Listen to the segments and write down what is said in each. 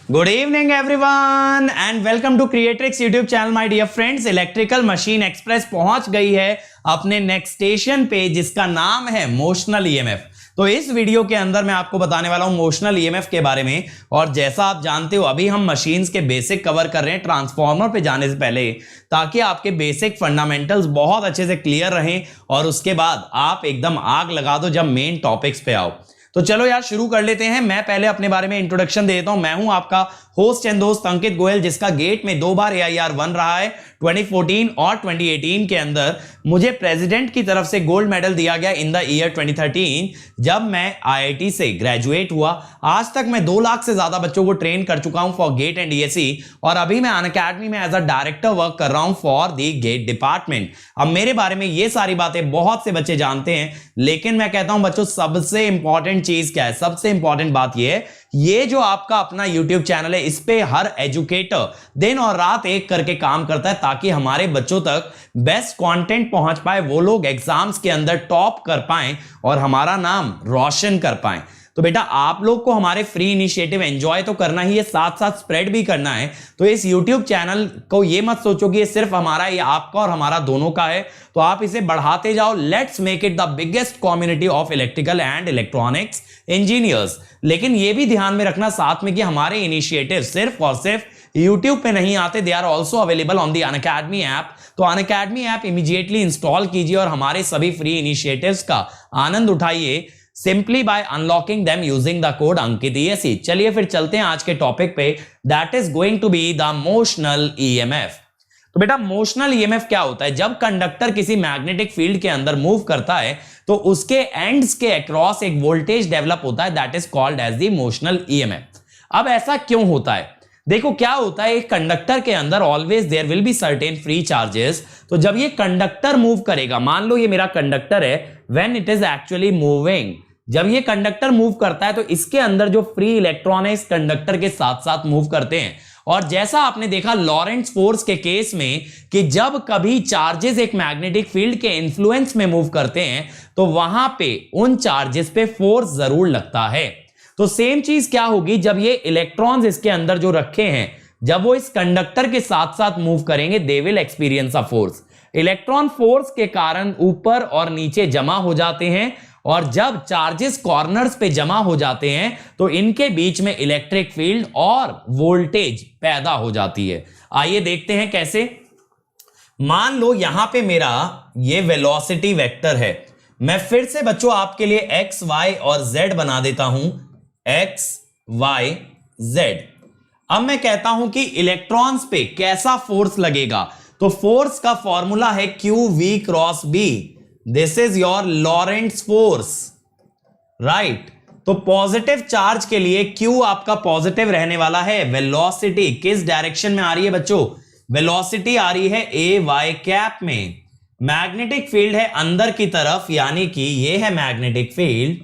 Good evening everyone and welcome to Creatrix YouTube channel. My dear friends, electrical machine express पहुंच गई है अपने next station पे जिसका नाम है मोशनल ईएमएफ। तो इस वीडियो के अंदर मैं आपको बताने वाला हूं मोशनल ईएमएफ के बारे में। और जैसा आप जानते हो अभी हम मशीन्स के बेसिक कवर कर रहे हैं ट्रांसफार्मर पे जाने से पहले, ताकि आपके बेसिक फंडामेंटल्स बहुत अच्छे से क्लियर रहें और उसके बाद आप एकदम आग लगा दो जब मेन टॉपिक्स पे आओ। तो चलो यार शुरू कर लेते हैं। मैं पहले अपने बारे में इंट्रोडक्शन दे देता हूं। मैं हूं आपका होस्ट एंड दोस्त अंकित गोयल, जिसका गेट में 2 बार AIR 1 रहा है 2014 और 2018 के अंदर। मुझे प्रेसिडेंट की तरफ से गोल्ड मेडल दिया गया इन द ईयर 2013 जब मैं IIT से ग्रेजुएट हुआ। आज तक मैं 2 लाख से ज्यादा बच्चों को ट्रेन कर चुका हूं फॉर गेट एंड ESE और अभी मैं अनअकैडमी में एज अ डायरेक्टर वर्क कर रहा हूं फॉर द गेट डिपार्टमेंट। अब मेरे बारे में ये सारी बातें बहुत से बच्चे जानते हैं, लेकिन मैं कहता हूं बच्चों सबसे इंपॉर्टेंट चीज क्या है? सबसे इंपॉर्टेंट बात ये है, ये जो आपका अपना YouTube चैनल है इस पे हर एजुकेटर दिन और रात एक करके काम करता है ताकि हमारे बच्चों तक बेस्ट कंटेंट पहुंच पाए, वो लोग एग्जाम्स के अंदर टॉप कर पाएं और हमारा नाम रोशन कर पाएं। तो बेटा आप लोग को हमारे फ्री इनिशिएटिव एंजॉय तो करना ही है, साथ साथ स्प्रेड भी करना है। तो इस YouTube चैनल को ये मत सोचो कि ये सिर्फ हमारा, ये आपका और हमारा दोनों का है। तो आप इसे बढ़ाते जाओ। Let's make it the biggest community of electrical and electronics engineers. लेकिन ये भी ध्यान में रखना साथ में कि हमारे इनिशिएटिव सिर्फ और सिर्फ YouTube पे नहीं आते, they are also available on the Unacademy app. तो अनअकैडमी ऐप इमीडिएटली इंस्टॉल कीजिए और हमारे सभी फ्री इनिशिएटिव्स का आनंद उठाइए simply by unlocking them using the code Ankit ESE। चलिए फिर चलते हैं आज के टॉपिक पे, that is going to be the motional EMF। तो बेटा मोशनल EMF क्या होता है? जब कंडक्टर किसी मैग्नेटिक फील्ड के अंदर मूव करता है तो उसके एंड्स के अक्रॉस एक वोल्टेज डेवलप होता है, that is called as the motional EMF। अब ऐसा क्यों होता है? देखो क्या होता है, एक कंडक्टर के अंदर always there will be certain free charges. तो जब ये कंडक्टर मूव करेगा, मान लो ये मेरा कंडक्टर है, when it is actually moving, जब ये कंडक्टर मूव करता है तो इसके अंदर जो फ्री इलेक्ट्रॉन है इस कंडक्टर के साथ साथ मूव करते हैं। और जैसा आपने देखा लॉरेंट्ज फोर्स के केस में कि जब कभी चार्जेस एक मैग्नेटिक फील्ड के इन्फ्लुएंस में मूव करते हैं तो वहां पे उन चार्जेस पे फोर्स जरूर लगता है। तो सेम चीज क्या होगी जब ये इलेक्ट्रॉन्स इसके अंदर जो रखे हैं, जब वो इस कंडक्टर के साथ साथ मूव करेंगे, they will experience a force. Electron force के कारण ऊपर और नीचे जमा हो जाते हैं और जब चार्जेस कॉर्नर्स पे जमा हो जाते हैं तो इनके बीच में इलेक्ट्रिक फील्ड और वोल्टेज पैदा हो जाती है। आइए देखते हैं कैसे। मान लो यहां पे मेरा ये वेलोसिटी वेक्टर है। मैं फिर से बच्चों आपके लिए x, y और z बना देता हूं, x, y, z। अब मैं कहता हूं कि इलेक्ट्रॉन्स पे कैसा फोर्स लगेगा। तो फोर्स का फॉर्मूला है QV cross B। This is your Lorentz force, right. तो पॉजिटिव चार्ज के लिए Q आपका पॉजिटिव रहने वाला है। वेलोसिटी किस डायरेक्शन में आ रही है बच्चों? वेलोसिटी आ रही है AY कैप में। मैग्नेटिक फील्ड है अंदर की तरफ, यानी कि ये है मैग्नेटिक फील्ड,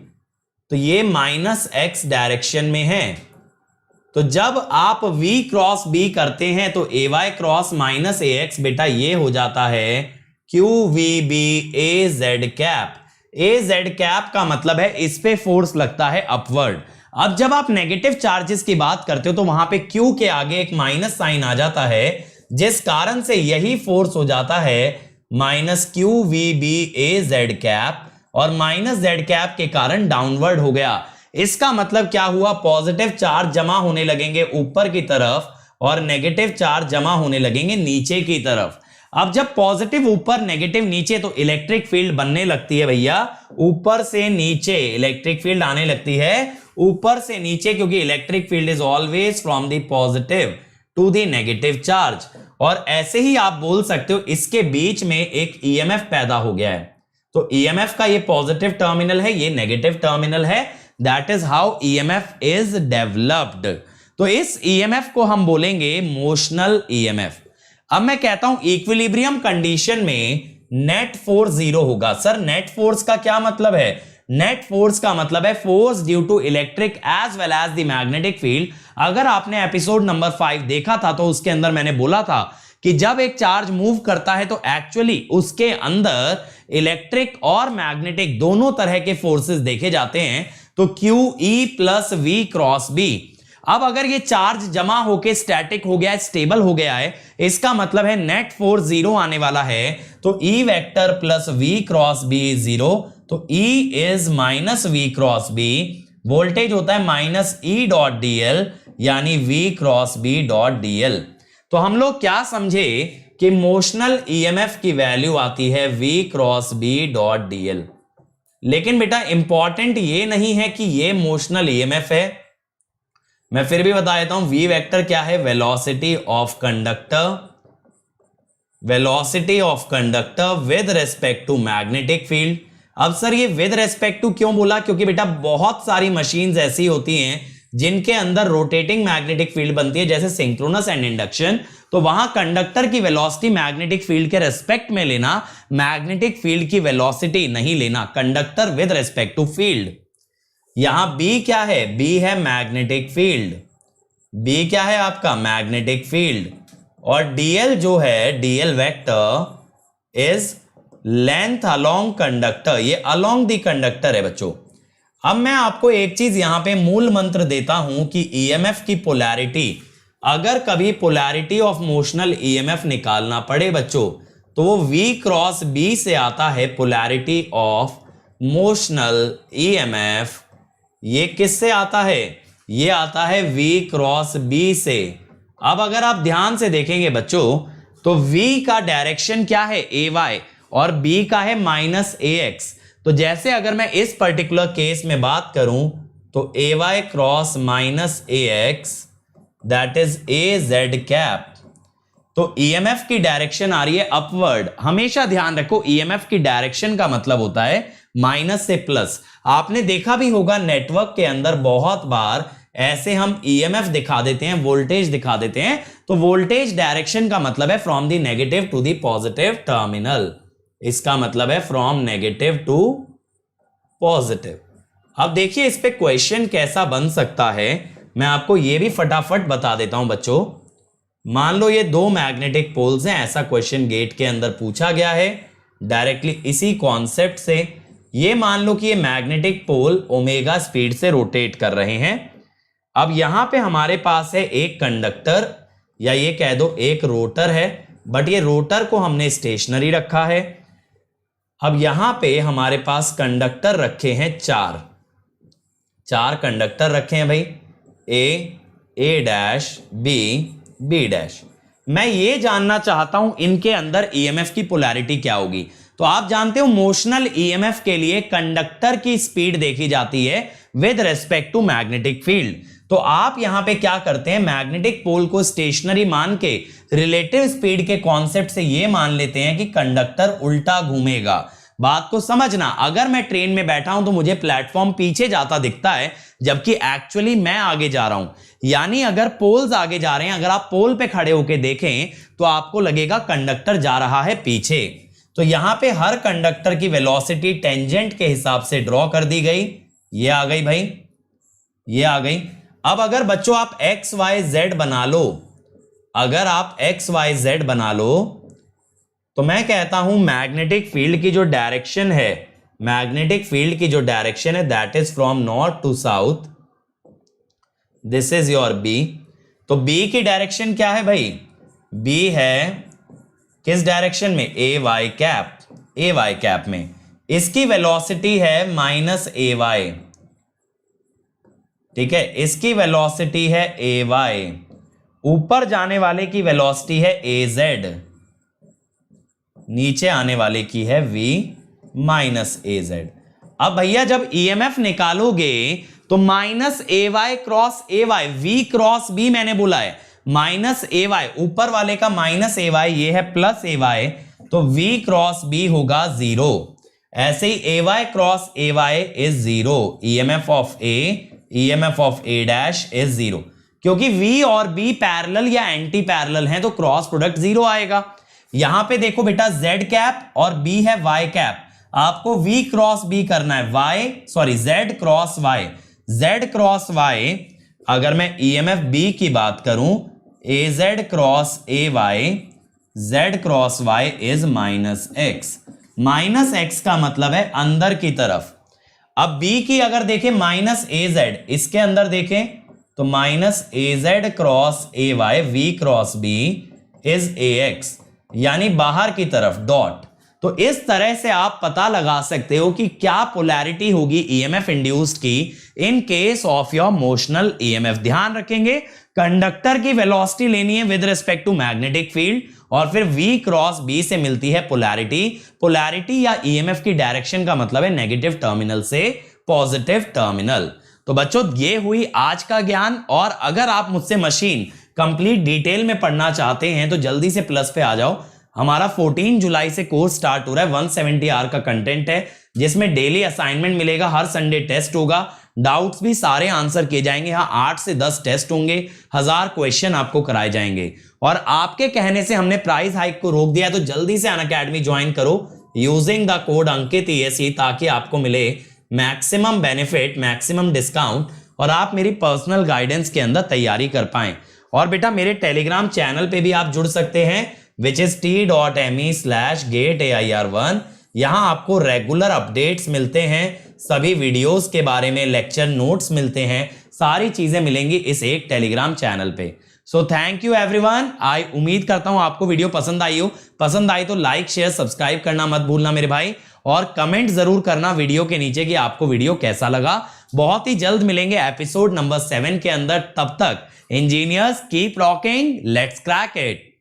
तो ये -x डायरेक्शन में है। तो जब आप V क्रॉस B करते हैं तो AY क्रॉस -AX बेटा ये हो जाता है QVB AZ cap. AZ cap का मतलब है इस पे फोर्स लगता है अपवर्ड। अब जब आप नेगेटिव चार्जेस की बात करते हो तो वहां पे Q के आगे एक माइनस साइन आ जाता है, जिस कारण से यही फोर्स हो जाता है -QVB AZ कैप, और -Z कैप के कारण डाउनवर्ड हो गया। इसका मतलब क्या हुआ? पॉजिटिव चार्ज जमा होने लगेंगे ऊपर की तरफ और नेगेटिव चार्ज जमा होने लगेंगे नीचे की तरफ। अब जब पॉजिटिव ऊपर नेगेटिव नीचे तो इलेक्ट्रिक फील्ड बनने लगती है भैया ऊपर से नीचे। इलेक्ट्रिक फील्ड आने लगती है ऊपर से नीचे, क्योंकि electric field is always from the positive to the negative charge. और ऐसे ही आप बोल सकते हो इसके बीच में एक EMF पैदा हो गया है। तो EMF का ये पॉजिटिव टर्मिनल है, ये नेगेटिव टर्मिनल है। That is how EMF is developed. तो इस EMF को हम बोलेंगे मोशनल EMF। अब मैं कहता हूं इक्विलिब्रियम कंडीशन में नेट फोर्स 0 होगा। सर नेट फोर्स का क्या मतलब है? नेट फोर्स का मतलब है force due to electric as well as the magnetic field. अगर आपने एपिसोड नंबर 5 देखा था तो उसके अंदर मैंने बोला था कि जब एक चार्ज मूव करता है तो एक्चुअली उसके अंदर इलेक्ट्रिक और मैग्नेटिक दोनों तरह के फोर्सेस देखे जाते हैं। तो QE + V क्रॉस B। अब अगर ये चार्ज जमा होके स्टैटिक हो गया है, स्टेबल हो गया है, इसका मतलब है नेट फोर्स 0 आने वाला है। तो E vector plus V cross B is 0, तो E is minus V cross B, voltage होता है माइनस E डॉट dl यानी V cross B dot dl। तो हम लोग क्या समझे कि मोशनल ईएमएफ की वैल्यू आती है V cross B dot dl। लेकिन बेटा इंपॉर्टेंट ये नहीं है कि ये मोशनल ईएमएफ है, मैं फिर भी बता देता हूं। V वेक्टर क्या है? Velocity of conductor, velocity of conductor with respect to magnetic field. अब सर ये विद रेस्पेक्ट टू क्यों बोला? क्योंकि बेटा बहुत सारी मशीन्स ऐसी होती हैं जिनके अंदर रोटेटिंग मैग्नेटिक फील्ड बनती है, जैसे सिंक्रोनस एंड इंडक्शन। तो वहां कंडक्टर की वेलोसिटी मैग्नेटिक फील्ड के रेस्पेक्ट में लेना, मैग्नेटिक फील्ड की वेलोसिटी नहीं लेना, conductor with respect to field. यहां B क्या है? B है मैग्नेटिक फील्ड, B क्या है आपका? Magnetic field. और dl जो है, dl vector is length along conductor, ये अलोंग द कंडक्टर है बच्चों। अब मैं आपको एक चीज यहां पे मूल मंत्र देता हूं कि ईएमएफ की पोलैरिटी, अगर कभी पोलैरिटी ऑफ मोशनल ईएमएफ निकालना पड़े बच्चों, तो वो V क्रॉस B से आता है पोलैरिटी ऑफ मोशनल ईएमएफ। ये किससे आता है? ये आता है V क्रॉस B से। अब अगर आप ध्यान से देखेंगे बच्चों, तो V का डायरेक्शन क्या है? AY, और B का है माइनस AX। तो जैसे अगर मैं इस पर्टिकुलर केस में बात करूं, तो AY cross minus AX that is AZ cap. तो ईएमएफ की डायरेक्शन आ रही है अपवर्ड। हमेशा ध्यान रखो, ईएमएफ की डायरेक्शन का मतलब होता है माइनस से प्लस। आपने देखा भी होगा नेटवर्क के अंदर बहुत बार ऐसे हम ईएमएफ दिखा देते हैं, वोल्टेज दिखा देते हैं, तो वोल्टेज डायरेक्शन का मतलब है from the negative to the positive terminal. इसका मतलब है फ्रॉम नेगेटिव टू पॉजिटिव। अब देखिए इस पे क्वेश्चन कैसा बन सकता है, मैं आपको ये भी फटाफट बता देता हूं बच्चों। मान लो ये दो मैग्नेटिक पोल्स हैं, ऐसा क्वेश्चन गेट के अंदर पूछा गया है डायरेक्टली इसी कॉन्सेप्ट से। ये मान लो कि ये मैग्नेटिक पोल ओमेगा स्पीड से रोटेट कर रहे हैं। अब यहां पे हमारे पास है एक कंडक्टर, या ये कह दो एक रोटर है, बट ये रोटर को हमने स्टेशनरी रखा है। अब यहां पे हमारे पास कंडक्टर रखे हैं चार कंडक्टर रखे हैं भाई, ए डैश, बी डैश। मैं ये जानना चाहता हूं इनके अंदर ईएमएफ की पोलैरिटी क्या होगी। तो आप जानते हो मोशनल ईएमएफ के लिए कंडक्टर की स्पीड देखी जाती है with respect to magnetic field. तो आप यहां पे क्या करते हैं, मैग्नेटिक पोल को स्टेशनरी मान के रिलेटिव स्पीड के कॉन्सेप्ट से ये मान लेते हैं कि कंडक्टर उल्टा घूमेगा। बात को समझना, अगर मैं ट्रेन में बैठा हूं तो मुझे प्लेटफॉर्म पीछे जाता दिखता है, जबकि एक्चुअली मैं आगे जा रहा हूं। यानी अगर पोल्स आगे जा रहे हैं, अगर आप पोल पे खड़े होकर देखें तो आपको लगेगा कंडक्टर जा रहा है पीछे। तो यहां पे हर कंडक्टर की वेलोसिटी टेंजेंट के हिसाब से ड्रॉ कर दी गई। ये आ गई भाई, ये आ गई। अब अगर बच्चों आप एक्स वाई जेड बना लो, अगर आप एक्स वाई जेड बना लो, तो मैं कहता हूं मैग्नेटिक फील्ड की जो डायरेक्शन है, मैग्नेटिक फील्ड की जो डायरेक्शन है that is from north to south, this is your B. तो बी की डायरेक्शन क्या है भाई? बी है किस डायरेक्शन में? ए वाई कैप में। इसकी वेलोसिटी है माइनस ए वाई, ठीक है, इसकी वेलोसिटी है ए वाई। ऊपर जाने वाले की वेलोसिटी है ए जेड, नीचे आने वाले की है v माइनस ए जेड। अब भैया जब ईएमएफ निकालोगे तो minus a Y cross A y, v cross b मैंने बोला है, माइनस ए वाई, ऊपर वाले का माइनस ए वाई, ये है प्लस ए वाई, तो v क्रॉस b होगा 0। ऐसे ही A Y cross A Y is 0, EMF of A dash is 0। क्योंकि v और b पैरेलल या एंटी पैरेलल हैं तो क्रॉस प्रोडक्ट 0 आएगा। यहां पे देखो बेटा z कैप और b है y कैप, आपको v क्रॉस b करना है, z क्रॉस y। अगर मैं ईएमएफ b की बात करूं, az cross ay, z cross y is minus x। Minus x का मतलब है अंदर की तरफ। अब b की अगर देखें माइनस az, इसके अंदर देखें तो minus AZ cross AY V cross B is AX, यानी बाहर की तरफ डॉट। तो इस तरह से आप पता लगा सकते हो कि क्या पोलैरिटी होगी EMF इंड्यूस्ड की in case of your motional EMF। ध्यान रखेंगे कंडक्टर की वेलोसिटी लेनी है with respect to magnetic field और फिर V क्रॉस B से मिलती है पोलैरिटी। पोलैरिटी या EMF की डायरेक्शन का मतलब है नेगेटिव टर्मिनल से पॉजिटिव टर्मिनल। तो बच्चों ये हुई आज का ज्ञान, और अगर आप मुझसे मशीन कंप्लीट डिटेल में पढ़ना चाहते हैं तो जल्दी से प्लस पे आ जाओ। हमारा 14 जुलाई से कोर्स स्टार्ट हो रहा है। 170 आवर का कंटेंट है जिसमें डेली असाइनमेंट मिलेगा, हर संडे टेस्ट होगा, डाउट्स भी सारे आंसर किए जाएंगे। यहाँ 8 से 10 टेस्ट होंगे, 1000 क्वेश्चन आपको कराए जाएंगे। और आपके कहने से हमने प्राइस हाइक को रोक दिया, तो जल्दी से अनअकैडमी ज्वाइन करो using the code Ankit ESE, ताकि आपको मिले मैक्सिमम बेनिफिट, मैक्सिमम डिस्काउंट, और आप मेरी पर्सनल गाइडेंस के अंदर तैयारी कर पाएं। और बेटा मेरे टेलीग्राम चैनल पे भी आप जुड़ सकते हैं विच इज t.me/gateair1। यहां आपको रेगुलर अपडेट्स मिलते हैं, सभी वीडियोस के बारे में लेक्चर नोट्स मिलते हैं, सारी चीजें मिलेंगी इस एक टेलीग्राम चैनल पे। So thank you everyone. I उम्मीद करता हूं आपको वीडियो पसंद आई हो। पसंद आई तो लाइक शेयर सब्सक्राइब करना मत भूलना मेरे भाई, और कमेंट जरूर करना वीडियो के नीचे कि आपको वीडियो कैसा लगा। बहुत ही जल्द मिलेंगे एपिसोड नंबर 7 के अंदर। तब तक engineers keep rocking, let's crack it.